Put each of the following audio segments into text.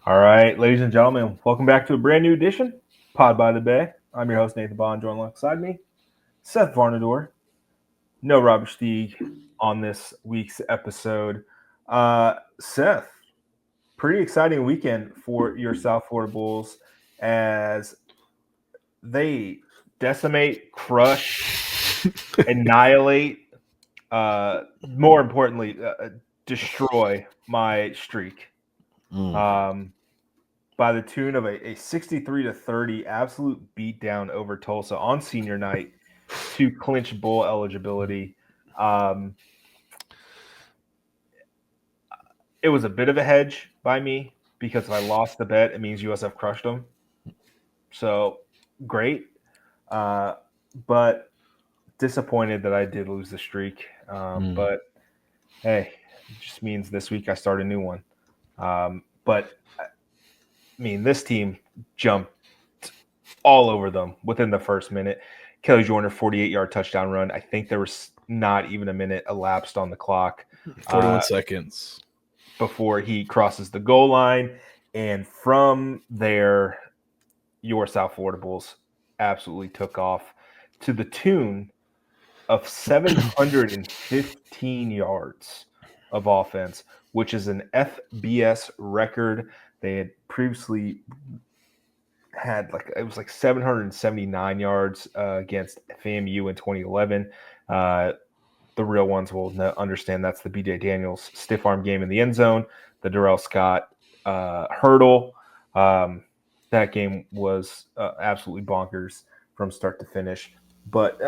All right, ladies and gentlemen, welcome back to a brand new edition, Pod by the BAE. I'm your host, Nathan Bond, joined alongside me, Seth Varnadore. No Robert Stieg on this week's episode. Seth, pretty exciting weekend for your South Florida Bulls as they decimate, crush, annihilate, more importantly, destroy my streak. By the tune of a 63-30 absolute beatdown over Tulsa on senior night to clinch bowl eligibility. It was a bit of a hedge by me because if I lost the bet, it means USF crushed them. So great. But disappointed that I did lose the streak. But hey, it just means this week I start a new one. But I mean, this team jumped all over them within the first minute. Kelly Joyner, 48-yard touchdown run. I think there was not even a minute elapsed on the clock. 41 seconds. Before he crosses the goal line. And from there, your South Florida Bulls absolutely took off to the tune of 715 yards of offense, which is an FBS record. They had previously had it was 779 yards against FAMU in 2011. The real ones will understand that's the BJ Daniels stiff arm game in the end zone, the Darrell Scott hurdle. That game was absolutely bonkers from start to finish. But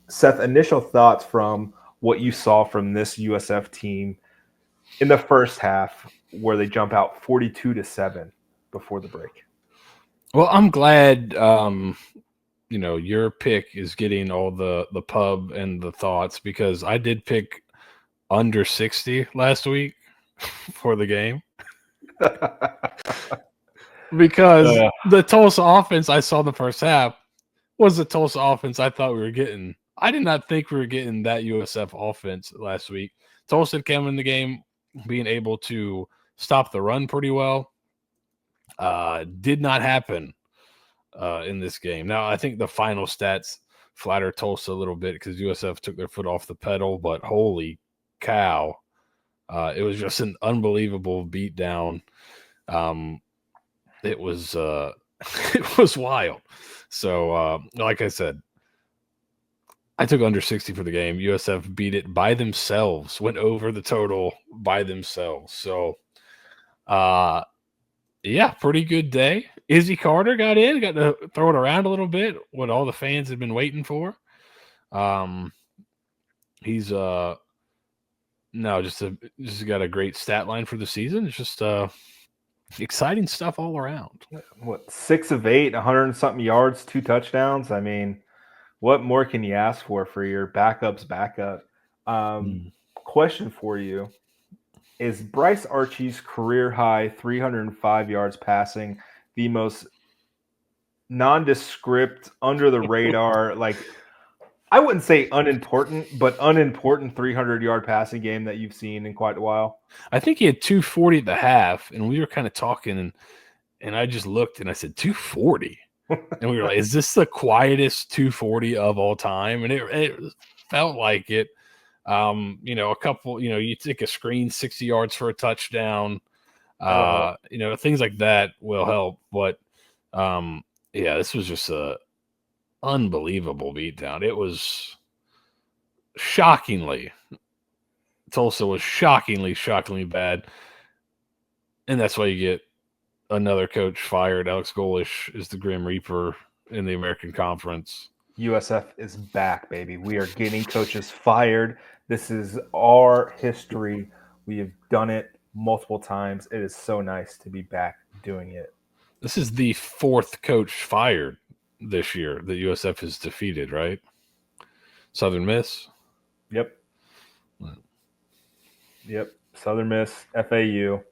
Seth, initial thoughts from what you saw from this USF team in the first half, where they jump out 42-7 before the break. Well, I'm glad your pick is getting all the pub and the thoughts, because I did pick under 60 last week for the game. Because the Tulsa offense I saw in the first half was the Tulsa offense I thought we were getting. I did not think we were getting that USF offense last week. Tulsa came in the game being able to stop the run pretty well. Did not happen in this game. Now, I think the final stats flatter Tulsa a little bit because USF took their foot off the pedal, but holy cow, it was just an unbelievable beatdown. It was it was wild. So, like I said, I took under 60 for the game. USF beat it by themselves, went over the total by themselves. So, yeah, pretty good day. Izzy Carter got in, got to throw it around a little bit, what all the fans had been waiting for. He's just got a great stat line for the season. It's just exciting stuff all around. What, 6 of 8, 100 and something yards, 2 touchdowns? I mean, what more can you ask for your backup's backup? Question for you. Is Bryce Archie's career high 305 yards passing the most nondescript, under the radar, I wouldn't say unimportant, but unimportant 300-yard passing game that you've seen in quite a while? I think he had 240 at the half, and we were kind of talking, and I just looked and I said 240, and we were like, "Is this the quietest 240 of all time?" And it felt like it. A couple, you take a screen 60 yards for a touchdown, things like that will help. But, this was just a unbelievable beatdown. It was Tulsa was shockingly bad. And that's why you get another coach fired. Alex Golesh is the Grim Reaper in the American Conference. USF is back, baby. We are getting coaches fired. This is our history. We have done it multiple times. It is so nice to be back doing it. This is the 4th coach fired this year that USF has defeated, right? Southern Miss? Yep. Southern Miss, FAU,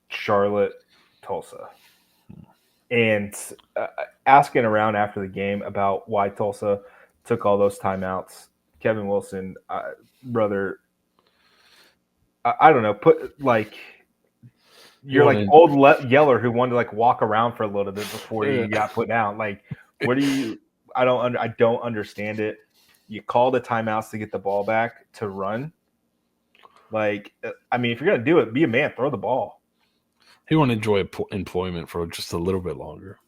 Charlotte, Tulsa. And asking around after the game about why Tulsa took all those timeouts, Kevin Wilson, brother, I don't know, You're like old Yeller who wanted to like walk around for a little bit before you got put down. Like, what do you? I don't understand it. You call the timeouts to get the ball back to run. Like, I mean, if you're gonna do it, be a man. Throw the ball. He want to enjoy employment for just a little bit longer.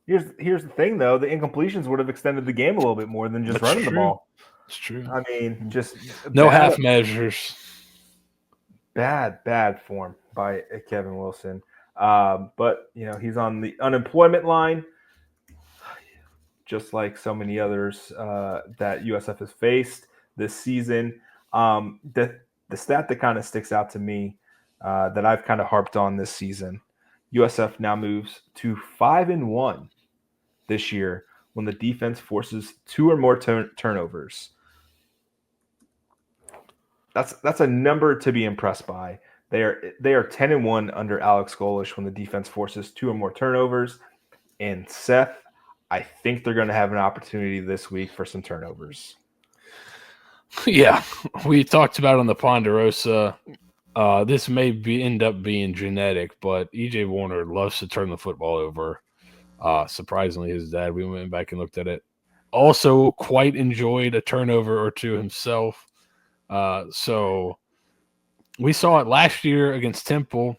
Here's the thing, though. The incompletions would have extended the game a little bit more than just running the ball. It's true. I mean, just no half measures. Bad form by Kevin Wilson. But, you know, he's on the unemployment line, just like so many others that USF has faced this season. The stat that kind of sticks out to me that I've kind of harped on this season, USF now moves to 5-1 this year when the defense forces 2 or more turnovers. That's a number to be impressed by. They are 10-1 under Alex Golesh when the defense forces 2 or more turnovers. And Seth, I think they're going to have an opportunity this week for some turnovers. Yeah, we talked about it on the Ponderosa. This may end up being genetic, but EJ Warner loves to turn the football over. Surprisingly, his dad, we went back and looked at it, also quite enjoyed a turnover or two himself. So we saw it last year against Temple,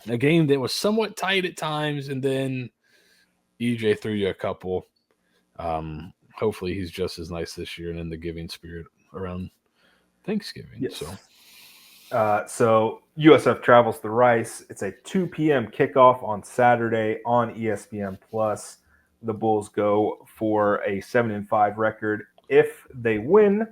a game that was somewhat tight at times, and then EJ threw you a couple. Hopefully he's just as nice this year and in the giving spirit around Thanksgiving. Yes. So USF travels to Rice. It's a 2 p.m. kickoff on Saturday on ESPN Plus. The Bulls go for a 7-5 record. If they win,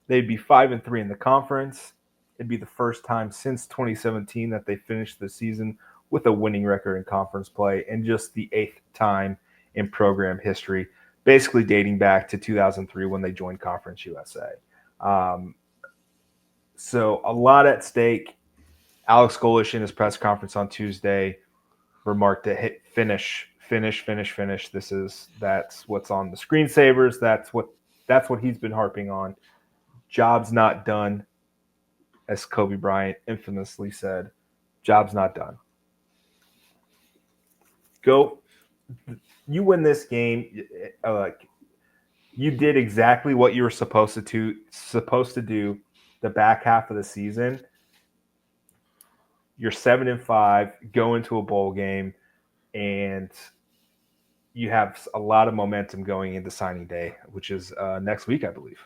they'd be 5-3 in the conference. It'd be the first time since 2017 that they finished the season with a winning record in conference play, and just the 8th time in program history, basically dating back to 2003 when they joined Conference USA. So a lot at stake. Alex Golesh in his press conference on Tuesday remarked to hit finish. That's what's on the screensavers. That's what he's been harping on. Job's not done, as Kobe Bryant infamously said. Job's not done. Go. You win this game. You did exactly what you were supposed to do the back half of the season. You're 7-5, go into a bowl game, and you have a lot of momentum going into signing day, which is next week, I believe.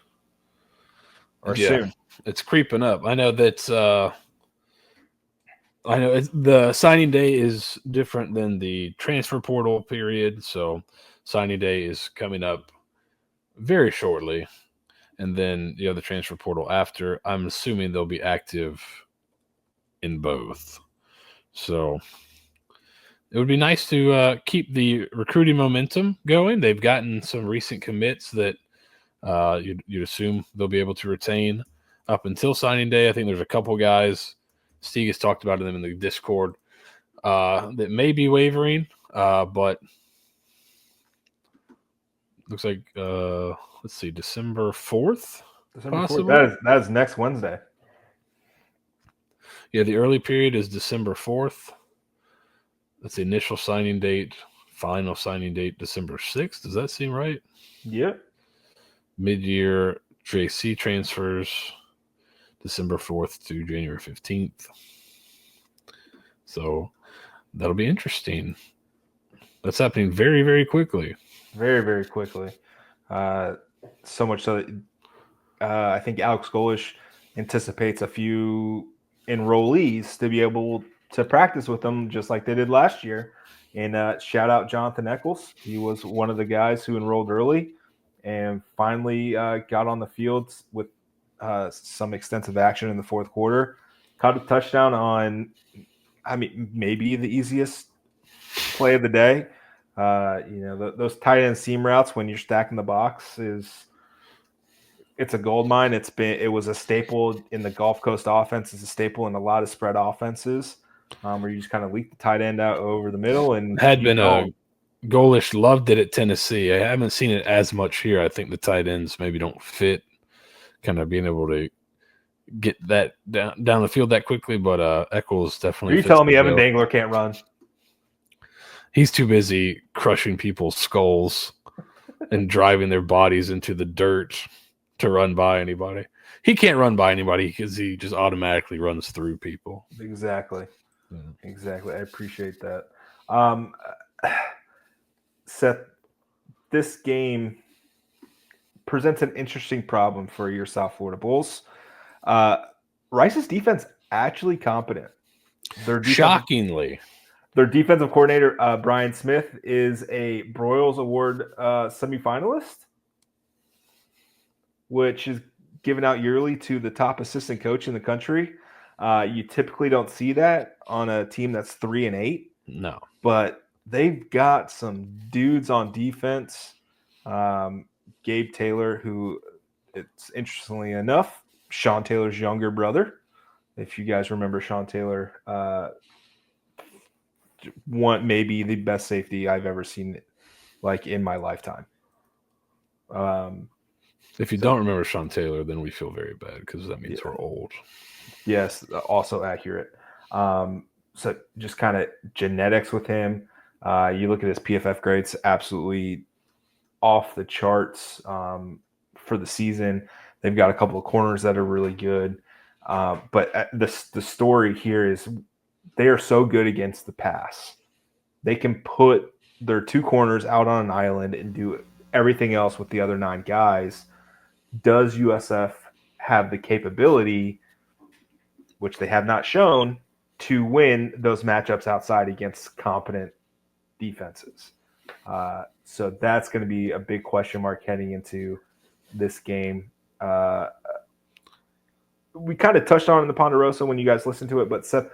Or soon. It's creeping up. I know that the signing day is different than the transfer portal period, so signing day is coming up very shortly. And then the transfer portal after. I'm assuming they'll be active in both. So it would be nice to keep the recruiting momentum going. They've gotten some recent commits that you'd assume they'll be able to retain up until signing day. I think there's a couple guys, Steve has talked about them in the Discord, that may be wavering, but looks like let's see, December 4th. That is next Wednesday. Yeah, the early period is December 4th. That's the initial signing date. Final signing date, December 6th. Does that seem right? Yep. Mid-year JC transfers, December 4th to January 15th. So that'll be interesting. That's happening very, very quickly. Very, very quickly. So much so that I think Alex Golesh anticipates a few enrollees to be able to practice with them just like they did last year. And shout out Jonathan Eccles. He was one of the guys who enrolled early and finally got on the field with some extensive action in the fourth quarter. Caught a touchdown on, maybe the easiest play of the day. Those tight end seam routes when you're stacking the box it's a gold mine. It was a staple in the Gulf Coast offense. It's a staple in a lot of spread offenses where you just kind of leak the tight end out over the middle. And Golesh loved it at Tennessee. I haven't seen it as much here. I think the tight ends maybe don't fit, kind of being able to get that down the field that quickly. But Eccles definitely. Are you telling me Evan Dangler can't run? He's too busy crushing people's skulls and driving their bodies into the dirt to run by anybody. He can't run by anybody because he just automatically runs through people. Exactly. Yeah. Exactly. I appreciate that. Seth, this game presents an interesting problem for your South Florida Bulls. Rice's defense actually competent. Shockingly. Their defensive coordinator, Brian Smith, is a Broyles Award semifinalist, which is given out yearly to the top assistant coach in the country. You typically don't see that on a team that's 3-8. No. But they've got some dudes on defense. Gabe Taylor, who, it's interestingly enough, Sean Taylor's younger brother. If you guys remember Sean Taylor, maybe the best safety I've ever seen, like, in my lifetime. If you don't remember Sean Taylor, then we feel very bad because that means we're old. Yes, also accurate. So just kind of genetics with him. You look at his PFF grades, absolutely off the charts for the season. They've got a couple of corners that are really good. But the story here is they are so good against the pass. They can put their two corners out on an island and do everything else with the other 9 guys. Does USF have the capability, which they have not shown, to win those matchups outside against competent defenses? So that's going to be a big question mark heading into this game. We kind of touched on it in the Ponderosa when you guys listened to it, but Seth,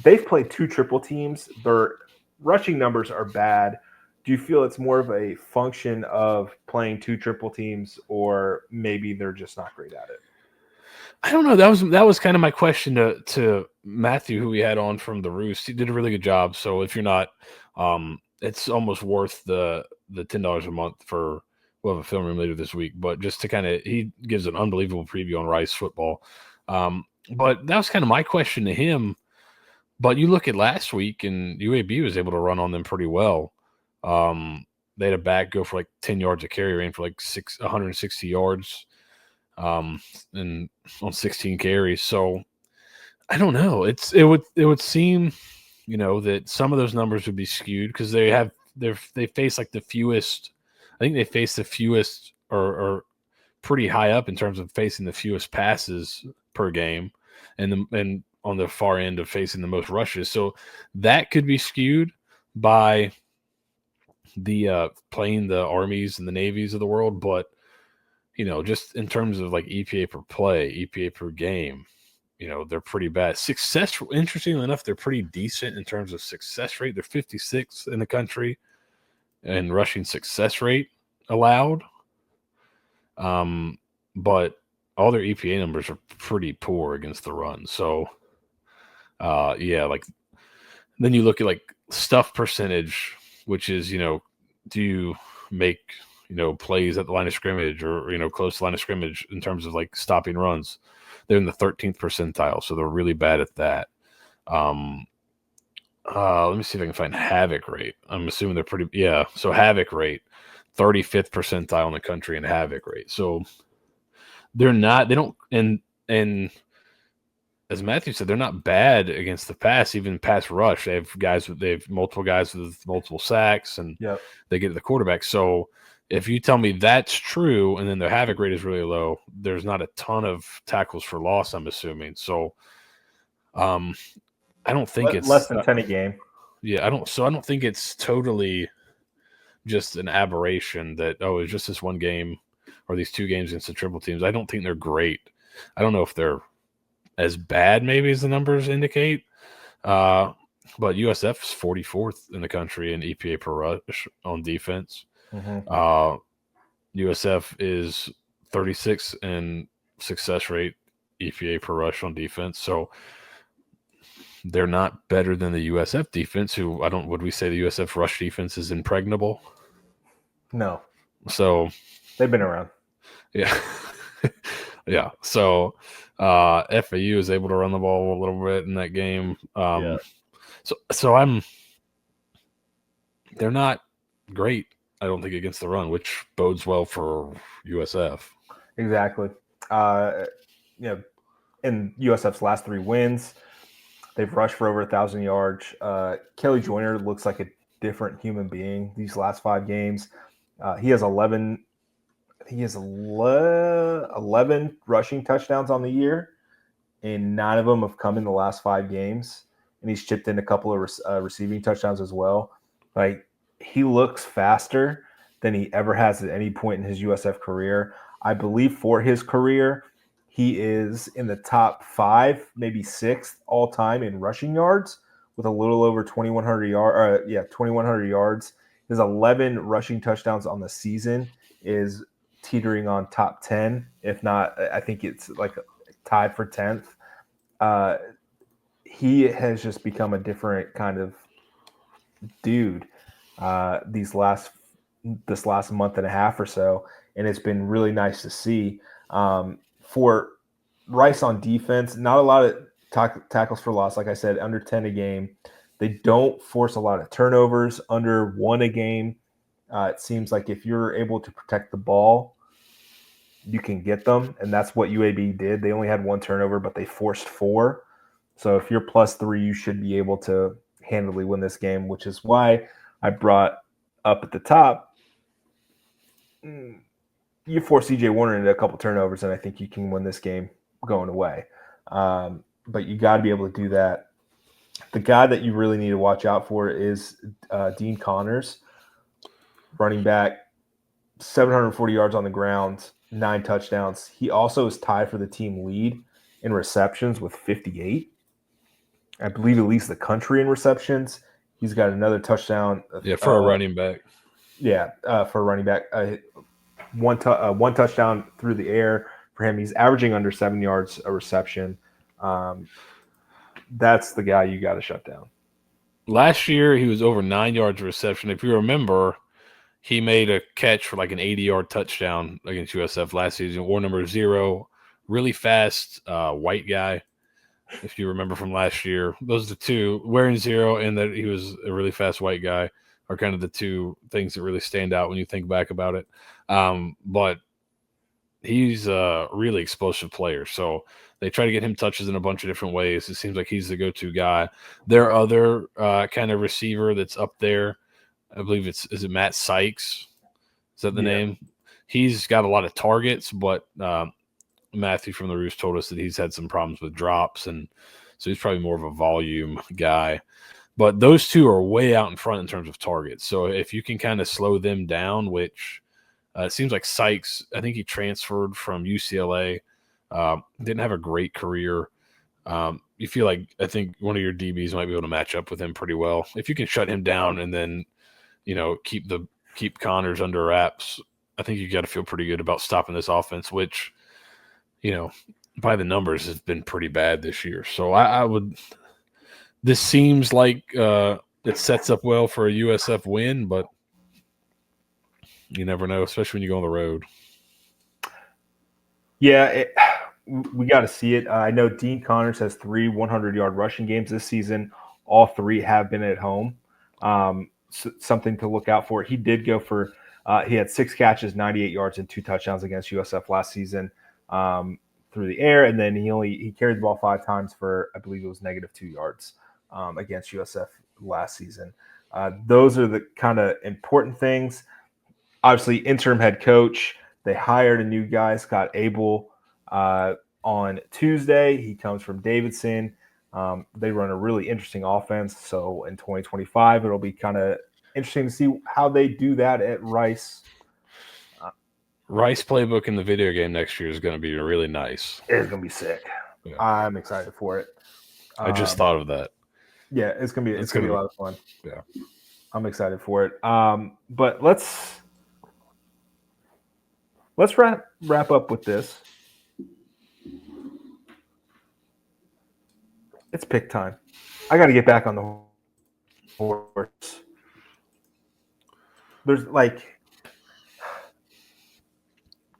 they've played 2 triple teams. Their rushing numbers are bad. Do you feel it's more of a function of playing 2 triple teams, or maybe they're just not great at it? I don't know. That was kind of my question to Matthew, who we had on from the Roost. He did a really good job. So if you're not, it's almost worth the $10 a month for. We'll have a film room later this week, but just to kind of, he gives an unbelievable preview on Rice football. But that was kind of my question to him. But you look at last week, and UAB was able to run on them pretty well. They had a back go for like 10 yards a carry, ran for like 160 yards. And on 16 carries. So I don't know. It would seem, that some of those numbers would be skewed because they face like the fewest. I think they face the fewest or pretty high up in terms of facing the fewest passes per game, and on the far end of facing the most rushes. So that could be skewed by the playing the Armies and the Navies of the world, but just in terms of like EPA per play, EPA per game, they're pretty bad. Interestingly enough, they're pretty decent in terms of success rate. They're 56th in the country in rushing success rate allowed. But all their EPA numbers are pretty poor against the run. So, like then you look at like stuff percentage, which is, do you make plays at the line of scrimmage or, close to line of scrimmage in terms of like stopping runs. They're in the 13th percentile, so they're really bad at that. Let me see if I can find havoc rate. I'm assuming they're pretty, so havoc rate, 35th percentile in the country in havoc rate. So they don't, and as Matthew said, they're not bad against the pass, even pass rush. They have multiple guys with multiple sacks, and they get to the quarterback. So if you tell me that's true, and then their havoc rate is really low, there's not a ton of tackles for loss, I'm assuming. So, I don't think it's less than 10 a game. Yeah, I don't think it's totally just an aberration that it's just this one game or these 2 games against the triple teams. I don't think they're great. I don't know if they're as bad maybe as the numbers indicate. But USF is 44th in the country in EPA per rush on defense. Mm-hmm. USF is 36 in success rate EPA per rush on defense. So they're not better than the USF defense, who would we say the USF rush defense is impregnable? No. So they've been around. Yeah. Yeah. So FAU is able to run the ball a little bit in that game. Yeah. So they're not great, I don't think, against the run, which bodes well for USF. Exactly. Uh, you know, in USF's last 3 wins, they've rushed for over 1,000 yards. Kelly Joyner looks like a different human being these last 5 games. He has 11 rushing touchdowns on the year, and 9 of them have come in the last 5 games. And he's chipped in a couple of receiving touchdowns as well. Like, he looks faster than he ever has at any point in his USF career. I believe for his career, he is in the top 5, maybe 6th all time in rushing yards with a little over 2,100 yards. His 11 rushing touchdowns on the season is teetering on top 10. If not, I think it's like tied for 10th. He has just become a different kind of dude this last month and a half or so, and it's been really nice to see. For Rice on defense, not a lot of tackles for loss. Like I said, under 10 a game. They don't force a lot of turnovers, under 1 a game. It seems like if you're able to protect the ball, you can get them, and that's what UAB did. They only had 1 turnover, but they forced 4. So if you're +3, you should be able to handily win this game, which is why I brought up at the top. You force CJ Warner into a couple turnovers, and I think you can win this game going away. But you got to be able to do that. The guy that you really need to watch out for is Dean Connors, running back, 740 yards on the ground, 9 touchdowns. He also is tied for the team lead in receptions with 58. I believe he leads the country in receptions. He's got another touchdown. For a running back. For a running back. One touchdown through the air for him. He's averaging under 7 yards a reception. That's the guy you got to shut down. Last year, he was over 9 yards of reception. If you remember, he made a catch for like an 80-yard touchdown against USF last season. War number 0, really fast white guy. If you remember from last year, those are the two, wearing 0 and that he was a really fast white guy, are kind of the two things that really stand out when you think back about it. But he's a really explosive player. So they try to get him touches in a bunch of different ways. It seems like he's the go-to guy. Their other kind of receiver that's up there, I believe is it Matt Sykes? Is that the name? He's got a lot of targets, but Matthew from the Roost told us that he's had some problems with drops, and so he's probably more of a volume guy. But those two are way out in front in terms of targets. So if you can kind of slow them down, which it seems like Sykes, I think he transferred from UCLA, didn't have a great career. You feel like I think one of your DBs might be able to match up with him pretty well. If you can shut him down and then, keep Connors under wraps, I think you got to feel pretty good about stopping this offense, which, by the numbers has been pretty bad this year. So I would. This seems like it sets up well for a USF win, but you never know, especially when you go on the road. Yeah, we got to see it. I know Dean Connors has 3 100-yard rushing games this season. All 3 have been at home. Something to look out for. He did go for he had 6 catches, 98 yards, and 2 touchdowns against USF last season through the air, and then he carried the ball 5 times for, I believe it was -2 yards against USF last season. Those are the kind of important things. Obviously, interim head coach. They hired a new guy, Scott Abel, on Tuesday. He comes from Davidson. They run a really interesting offense. So in 2025, it'll be kind of interesting to see how they do that at Rice. Rice playbook in the video game next year is going to be really nice. It's going to be sick. Yeah. I'm excited for it. I just thought of that. Yeah, it's going to be a lot of fun. Yeah. I'm excited for it. But let's wrap up with this. It's pick time. I got to get back on the horse. There's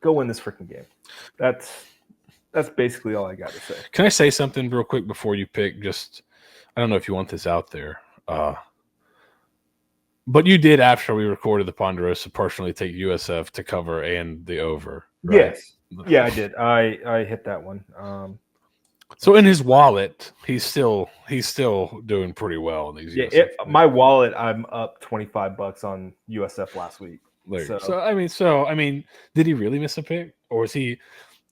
go win this freaking game. That's that's basically all I got to say. Can I say something real quick before you pick? Just, I don't know if you want this out there. But you did, after we recorded the Ponderosa, personally take USF to cover and the over, right? Yes. Yeah, I did. I hit that one. So in his wallet, he's still doing pretty well in these. Yeah, my wallet, I'm up $25 on USF last week. So I mean, did he really miss a pick, or was he?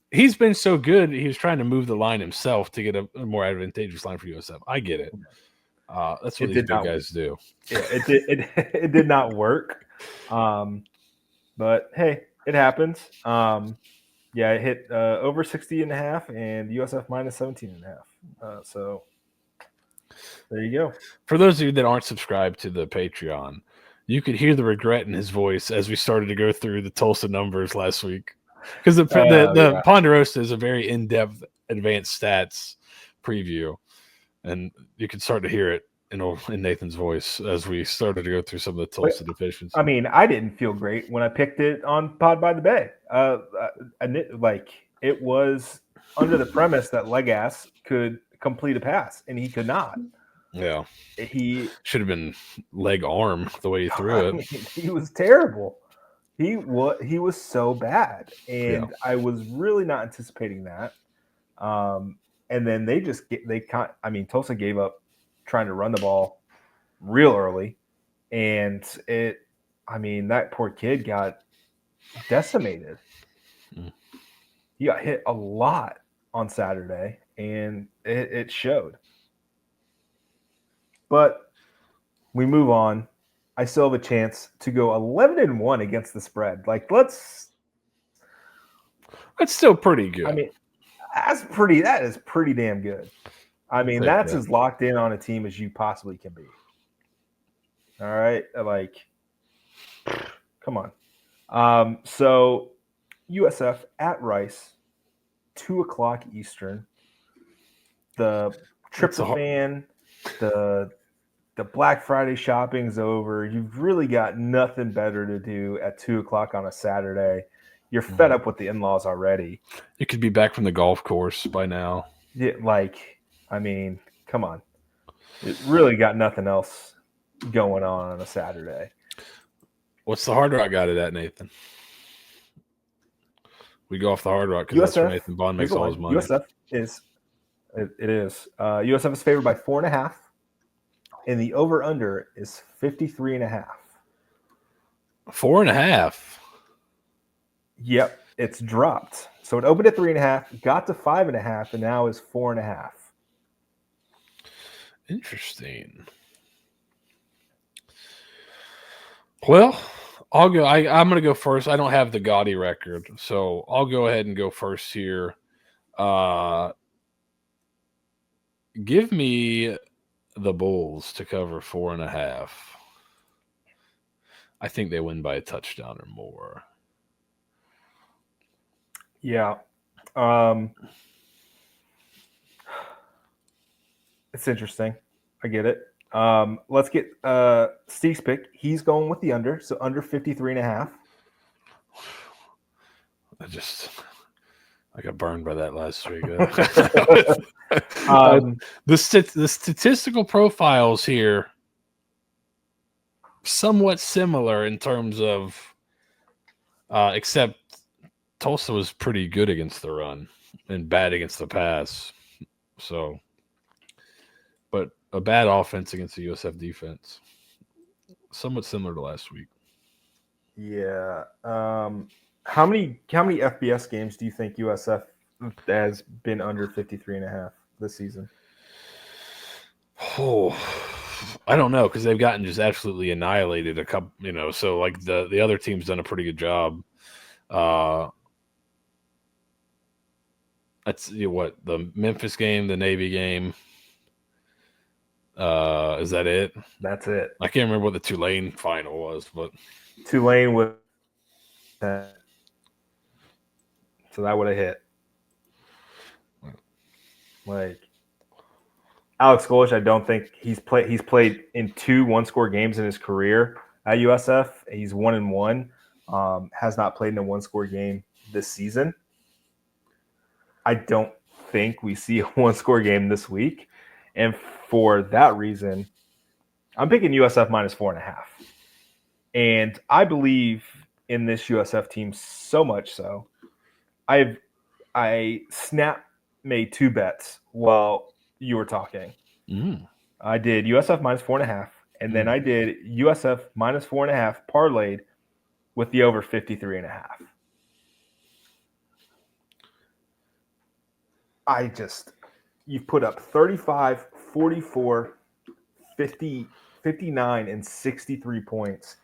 He's been so good. He was trying to move the line himself to get a more advantageous line for USF. I get it. That's what these big guys do. Yeah, it did not work. But hey, it happens. Yeah, it hit over 60.5 and USF minus 17.5. So there you go. For those of you that aren't subscribed to the Patreon, you could hear the regret in his voice as we started to go through the Tulsa numbers last week. Because the Ponderosa is a very in-depth advanced stats preview, and you can start to hear it in Nathan's voice as we started to go through some of the Tulsa deficiencies. I mean, I didn't feel great when I picked it on Pod by the BAE. It was under the premise that Legas could complete a pass, and he could not. Yeah, he should have been leg arm the way he threw it. Mean, he was terrible. He was so bad, and I was really not anticipating that. And then Tulsa gave up trying to run the ball real early, and that poor kid got decimated. He got hit a lot on Saturday, and it showed. But we move on. I still have a chance to go 11-1 against the spread. That's still pretty good. I mean, that is pretty damn good. I mean, that's as locked in on a team as you possibly can be. All right, come on. So USF at Rice, 2:00 Eastern. The tryptophan, the Black Friday shopping's over. You've really got nothing better to do at 2:00 on a Saturday. You're fed up with the in-laws already. You could be back from the golf course by now. Yeah, come on. It really got nothing else going on a Saturday. What's the Hard Rock got it at, Nathan? We go off the Hard Rock because that's where Nathan Bond makes all his money. USF is USF is favored by 4.5, and the over/under is 53.5. 4.5. Yep, it's dropped. So it opened at 3.5, got to 5.5, and now is 4.5. Interesting. Well, I'll go. I'm going to go first. I don't have the gaudy record, so I'll go ahead and go first here. Give me the Bulls to cover 4.5. I think they win by a touchdown or more. Yeah. It's interesting. I get it. Let's get Steve's pick. He's going with the under, so under 53.5. I got burned by that last week. The statistical profiles here somewhat similar in terms of except Tulsa was pretty good against the run and bad against the pass. So, but a bad offense against the USF defense. Somewhat similar to last week. Yeah. How many FBS games do you think USF has been under 53.5 this season? Oh, I don't know, because they've gotten just absolutely annihilated a couple, so like the other team's done a pretty good job. That's the Memphis game, the Navy game. Is that it? That's it. I can't remember what the Tulane final was, but Tulane was so that would have hit. Alex Golesh, I don't think he's played in 2 one-score games in his career at USF. He's 1-1. Has not played in a one-score game this season. I don't think we see a one-score game this week. And for that reason, I'm picking USF minus 4.5. And I believe in this USF team so much so. I made 2 bets while you were talking. I did USF minus 4.5, and then I did USF minus 4.5 parlayed with the over 53.5. You've put up 35, 44, 50, 59, and 63 points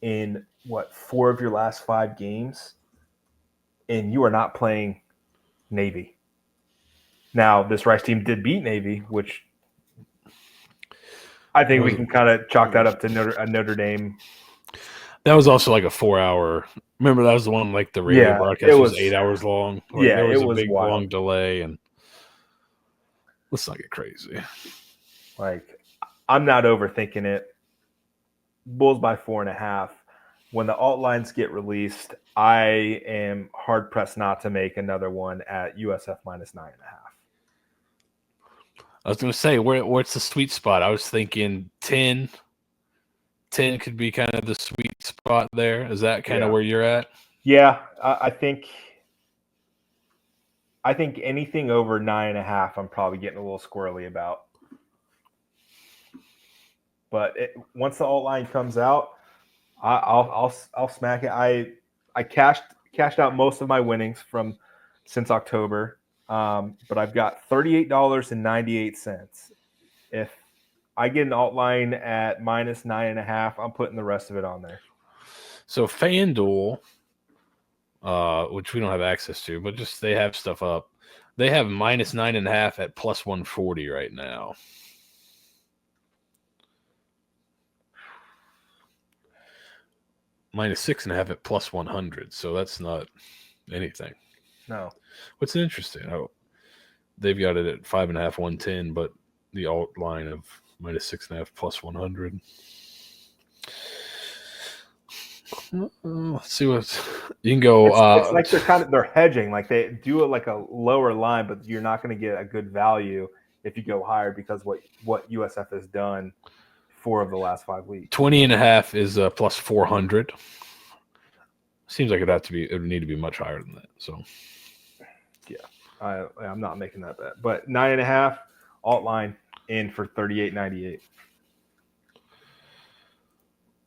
in 4 of your last 5 games, and you are not playing Navy. Now, this Rice team did beat Navy, which I think we can kind of chalk that up to Notre Dame. That was also like a 4-hour. Remember, that was the one like the radio broadcast was 8 hours long. Like, there was a big long delay, and let's not get crazy. Like, I'm not overthinking it. Bulls by 4.5. When the alt lines get released, I am hard pressed not to make another one at USF minus 9.5. I was going to say, what's the sweet spot? I was thinking 10. 10 could be kind of the sweet spot there. Is that kind of where you're at? Yeah, I think anything over 9.5, I'm probably getting a little squirrely about. But once the alt line comes out, I'll smack it. I cashed out most of my winnings since October, but I've got $38.98. If I get an alt line at minus 9.5, I'm putting the rest of it on there. So FanDuel, which we don't have access to, but just they have stuff up. They have minus 9.5 at plus 140 right now. Minus 6.5 at plus 100. So that's not anything. No. What's interesting? Oh, they've got it at 5.5, 110, but the alt line of minus 6.5 plus 100. Let's see what you can go. It's like they're hedging. Like they do it like a lower line, but you're not going to get a good value if you go higher because what USF has done 4 of the last 5 weeks. 20.5 is plus 400. Seems like it would need to be much higher than that. So, yeah, I'm not making that bet. But 9.5 alt line in for $38.98.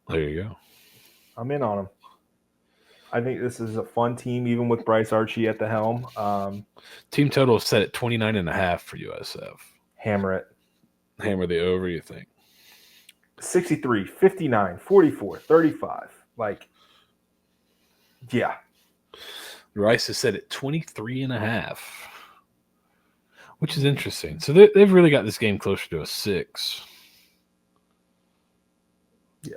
There you go. I'm in on them. I think this is a fun team, even with Bryce Archie at the helm. Team total is set at 29.5 for USF. Hammer it. Hammer the over, you think? 63, 59, 44, 35. Like, yeah. Rice is set at 23.5, which is interesting. So they've really got this game closer to a 6. Yeah.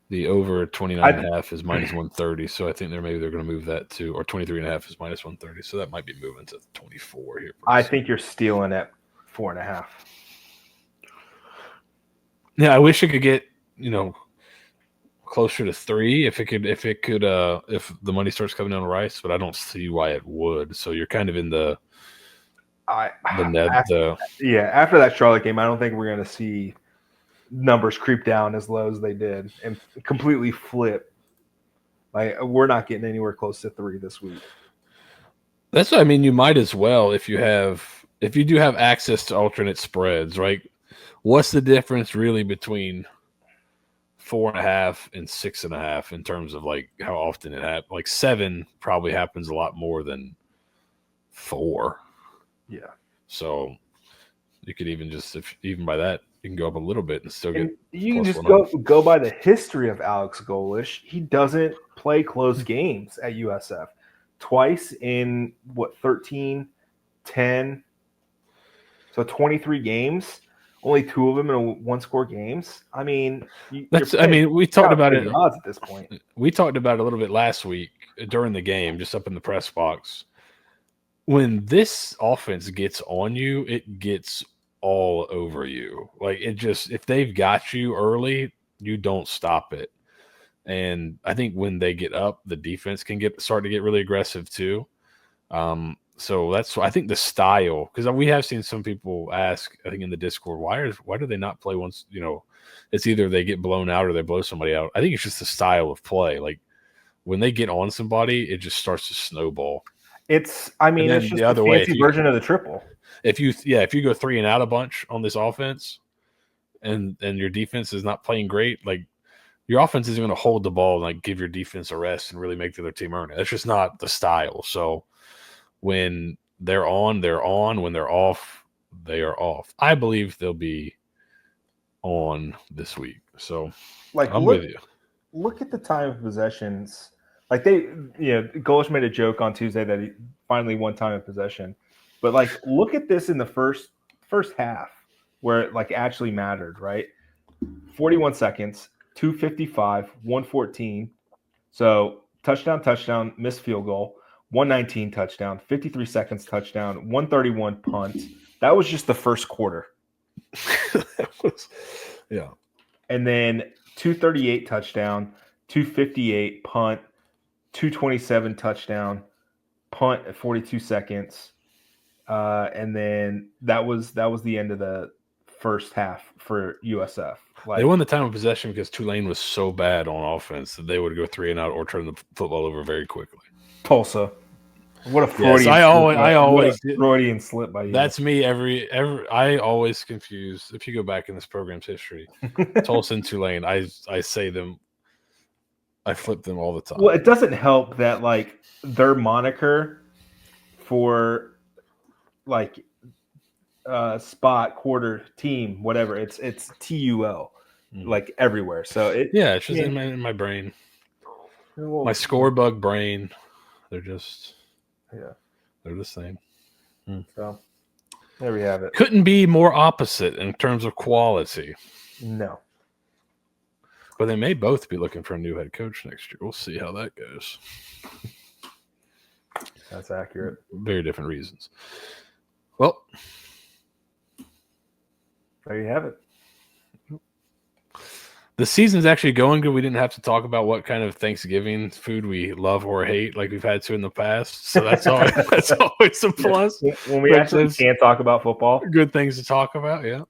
The over 29.5 is minus 130, so I think they're going to move that to, or 23.5 is minus 130, so that might be moving to 24 here. I think you're stealing at 4.5. Yeah, I wish it could get closer to 3 if the money starts coming down to Rice, but I don't see why it would. So you're kind of in the after that Charlotte game, I don't think we're going to see numbers creep down as low as they did and completely flip. Like, we're not getting anywhere close to 3 this week. That's what I mean. You might as well if you do have access to alternate spreads, right? What's the difference really between 4.5 and 6.5 in terms of like how often it happens? Like 7 probably happens a lot more than 4. Yeah. So you could even by that, you can go up a little bit and still get. You can just go by the history of Alex Golesh. He doesn't play close games at USF. Twice in 13, 10, so 23 games. Only 2 of them in 1-score games. I mean, we talked about it odds at this point. We talked about it a little bit last week during the game, just up in the press box. When this offense gets on you, it gets all over you. Like, if they've got you early, you don't stop it. And I think when they get up, the defense can start to get really aggressive too. So that's I think the style, because we have seen some people ask, I think in the Discord, why do they not play once? It's either they get blown out or they blow somebody out. I think it's just the style of play. Like when they get on somebody, it just starts to snowball. It's just the a other way, fancy version of the triple. If you go 3 and out a bunch on this offense, and your defense is not playing great, like your offense isn't going to hold the ball and like give your defense a rest and really make the other team earn it. That's just not the style. So when they're on, they're on. When they're off, they are off. I believe they'll be on this week. So I'm with you. Look at the time of possessions. Like Golesh made a joke on Tuesday that he finally won time of possession. But like, look at this in the first half where it like actually mattered, right? 41 seconds, 2:55, 114. So touchdown, missed field goal, 119 touchdown, 53 seconds touchdown, 131 punt. That was just the first quarter. Yeah. And then 238 touchdown, 258 punt, 227 touchdown, punt at 42 seconds. And then that was the end of the first half for USF. They won the time of possession because Tulane was so bad on offense that they would go 3 and out or turn the football over very quickly. Tulsa. What a Freudian Freudian slip by you. That's me every I always confuse, if you go back in this program's history, Tulsa and Tulane, I say them, I flip them all the time. Well, it doesn't help that like their moniker for like spot, quarter, team, whatever, it's TUL like everywhere. So it's just in my brain. My score bug brain. They're just they're the same. So there we have it. Couldn't be more opposite in terms of quality. No. But they may both be looking for a new head coach next year. We'll see how that goes. That's accurate. Very different reasons. Well, there you have it. The season's actually going good. We didn't have to talk about what kind of Thanksgiving food we love or hate like we've had to in the past. So that's always a plus. When we actually can't talk about football. Good things to talk about, yeah.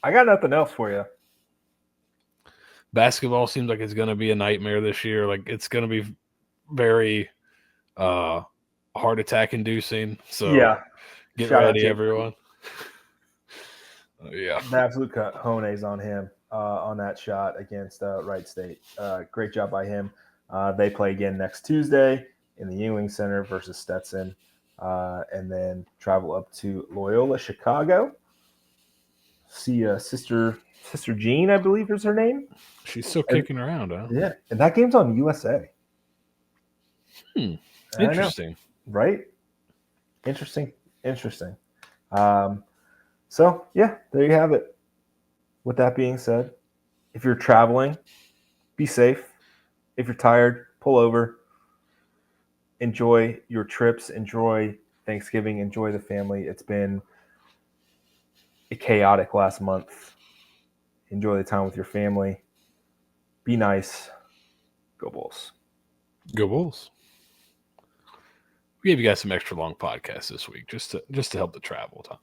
I got nothing else for you. Basketball seems like it's going to be a nightmare this year. Like it's going to be very heart attack inducing. So get ready, everyone. Yeah. The absolute cojones on him on that shot against Wright State. Great job by him. They play again next Tuesday in the Ewing Center versus Stetson, and then travel up to Loyola, Chicago. See Sister Jean, I believe is her name. She's still kicking around, huh? Yeah, and that game's on USA. Interesting. Right? Interesting. So, yeah, there you have it. With that being said, if you're traveling, be safe. If you're tired, pull over. Enjoy your trips. Enjoy Thanksgiving. Enjoy the family. It's been a chaotic last month. Enjoy the time with your family. Be nice. Go Bulls. Go Bulls. We gave you guys some extra long podcasts this week just to help the travel time,